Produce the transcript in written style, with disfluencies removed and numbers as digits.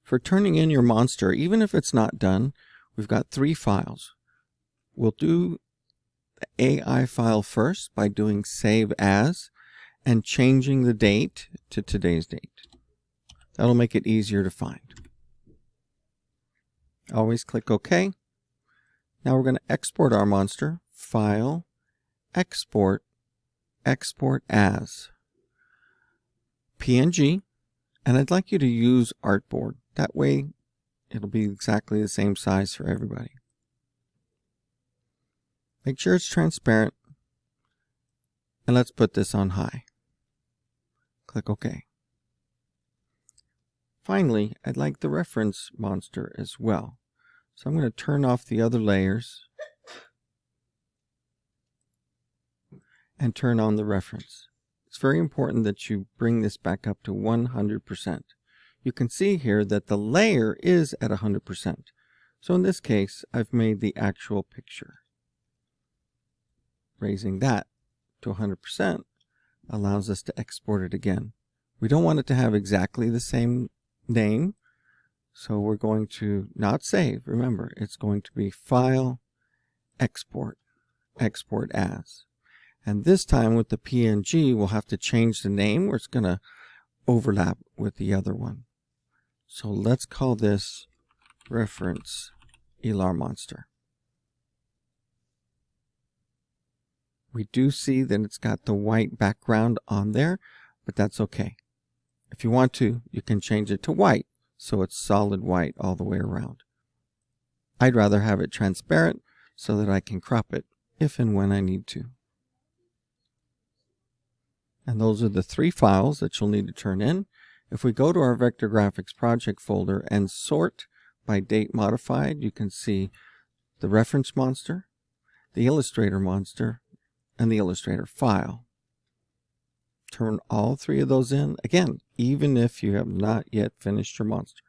For turning in your monster, even if it's not done, we've got 3 files. We'll do the AI file first by doing save as and changing the date to today's date. That'll make it easier to find. Always click OK. Now we're going to export our monster. File, Export, Export as PNG, and I'd like you to use Artboard. That way it'll be exactly the same size for everybody. Make sure it's transparent, and let's put this on high. Click OK. Finally, I'd like the reference monster as well. So I'm going to turn off the other layers and turn on the reference. It's very important that you bring this back up to 100%. You can see here that the layer is at 100%. So in this case, I've made the actual picture. Raising that to 100% allows us to export it again. We don't want it to have exactly the same name, so we're going to not save. Remember, it's going to be File, Export, Export as. And this time with the PNG, we'll have to change the name, or it's going to overlap with the other one. So let's call this reference Elar Monster. We do see that it's got the white background on there, but that's okay. If you want to, you can change it to white, so it's solid white all the way around. I'd rather have it transparent so that I can crop it if and when I need to. And those are the 3 files that you'll need to turn in. If we go to our Vector Graphics project folder and sort by date modified, you can see the reference monster, the Illustrator monster, and the Illustrator file. Turn all 3 of those in, again, even if you have not yet finished your monster.